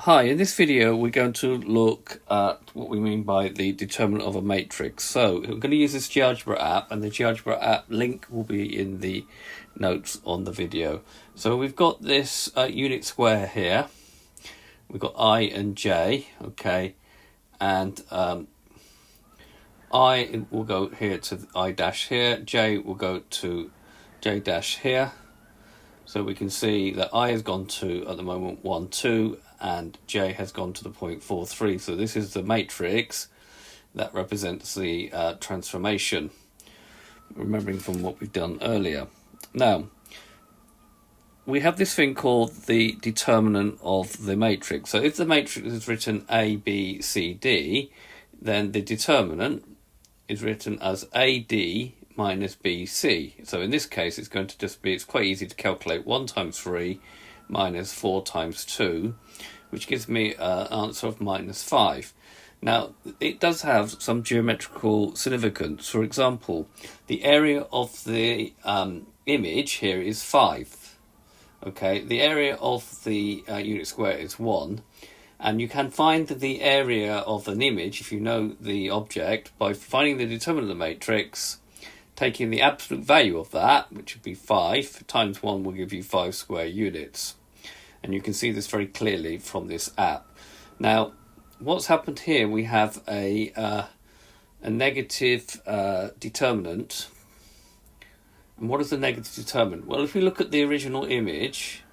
Hi, in this video we're going to look at what we mean by the determinant of a matrix. So we're going to use this GeoGebra app, and the GeoGebra app link will be in the notes on the video. So we've got this unit square here. We've got I and J, okay, and I will go here to I dash here, J will go to J dash here. So we can see that I has gone to, at the moment, 1, 2, and J has gone to the point 4, 3. So this is the matrix that represents the transformation, remembering from what we've done earlier. Now, we have this thing called the determinant of the matrix. So if the matrix is written A, B, C, D, then the determinant is written as AD minus BC. So in this case, it's going to just be, it's quite easy to calculate 1 times 3 minus 4 times 2, which gives me an answer of minus 5. Now, it does have some geometrical significance. For example, the area of the image here is 5. Okay, the area of the unit square is 1. And you can find the area of an image, if you know the object, by finding the determinant of the matrix, taking the absolute value of that, which would be 5, times 1 will give you 5 square units. And you can see this very clearly from this app. Now, what's happened here, we have a negative determinant. And what is the negative determinant? Well, if we look at the original image,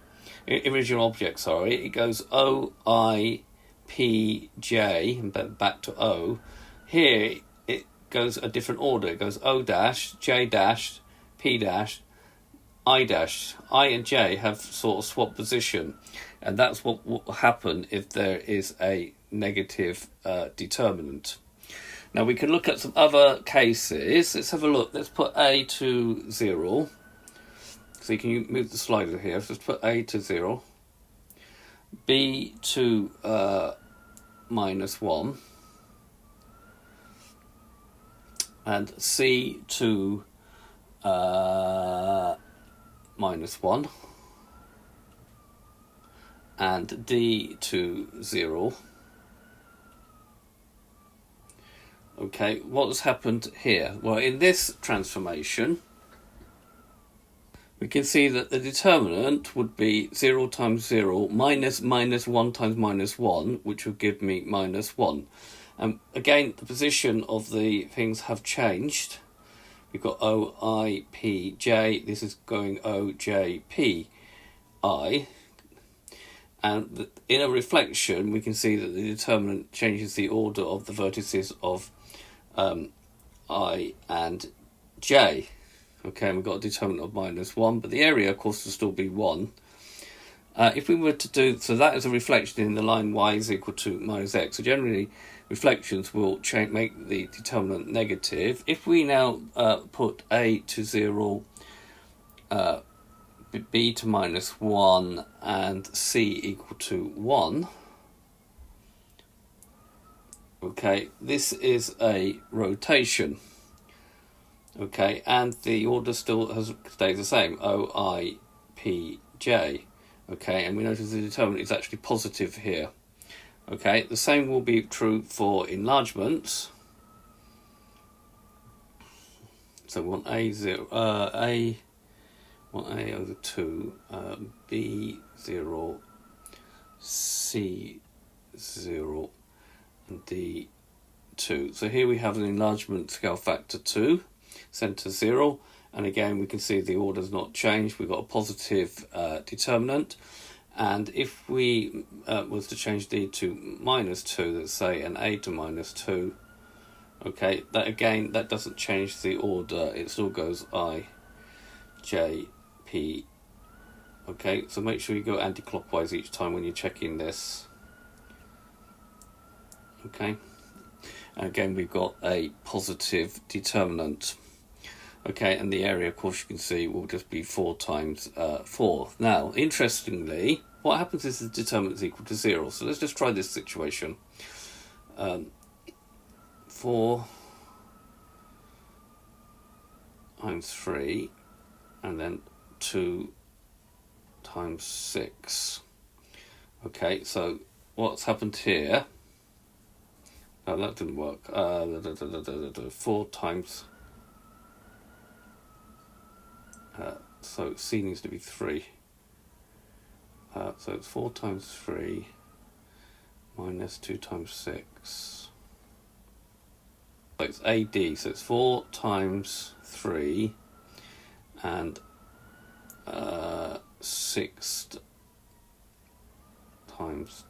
original object, it goes O, I, P, J, and back to O. Here, it goes a different order. It goes O dash, J dash, P dash, I dash. I and J have sort of swapped position, and that's what will happen if there is a negative determinant. Now we can look at some other cases. Let's have a look. Let's put A to 0. So you can move the slider here. So let's put A to 0, B to minus 1, and C to minus 1, and D to 0. Okay, what's happened here? Well, in this transformation, we can see that the determinant would be 0 times 0 minus 1 times minus 1, which would give me minus 1. And again, the position of the things have changed. We've got O, I, P, J. This is going O, J, P, I. And in a reflection, we can see that the determinant changes the order of the vertices of I and J. Okay, and we've got a determinant of minus 1, but the area, of course, will still be 1. If we were to do, so that is a reflection in the line y is equal to minus x. So generally, reflections will make the determinant negative. If we now put A to 0, B to minus 1, and C equal to 1, okay, this is a rotation. Okay, and the order still stays the same, O, I, P, J. Okay, and we notice the determinant is actually positive here. Okay, the same will be true for enlargements. So we want A0, want A over 2, B0, C0, and D2. So here we have an enlargement scale factor 2. Center 0, and again we can see the order's not changed. We've got a positive determinant, and if we was to change D to minus 2, let's say, and A to minus 2, okay, that again, that doesn't change the order. It still goes I, J, P. Okay, so make sure you go anti-clockwise each time when you're checking this. Okay, and again we've got a positive determinant. Okay, and the area, of course, you can see will just be 4 times 4. Now, interestingly, what happens is the determinant is equal to 0. So let's just try this situation. 4 times 3, and then 2 times 6. Okay, so what's happened here. No, that didn't work. 4 times. So C needs to be 3. So it's 4 times 3 minus 2 times 6. So it's AD. So it's 4 times 3 and 6 times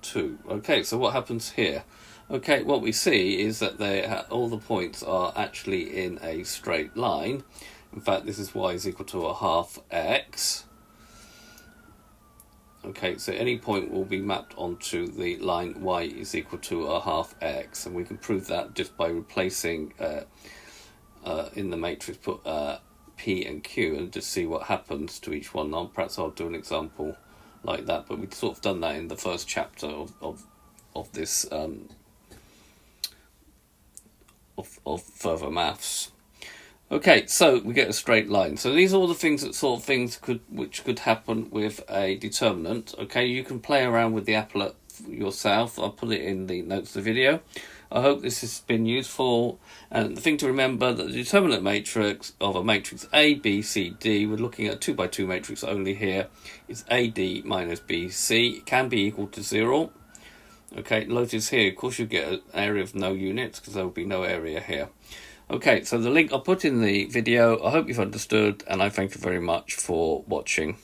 2. Okay, so what happens here? Okay, what we see is that all the points are actually in a straight line. In fact, this is y is equal to a half x. Okay, so any point will be mapped onto the line y is equal to a half x, and we can prove that just by replacing in the matrix, put P and Q, and just see what happens to each one. Now, perhaps I'll do an example like that, but we've sort of done that in the first chapter of this of further maths. Okay, so we get a straight line. So these are all the things which could happen with a determinant. Okay, you can play around with the applet yourself. I'll put it in the notes of the video. I hope this has been useful. And the thing to remember, that the determinant matrix of a matrix A, B, C, D, we're looking at a 2 by 2 matrix only here, is AD minus BC. It can be equal to 0. Okay, notice here, of course, you get an area of no units because there will be no area here. Okay, so the link I'll put in the video. I hope you've understood, and I thank you very much for watching.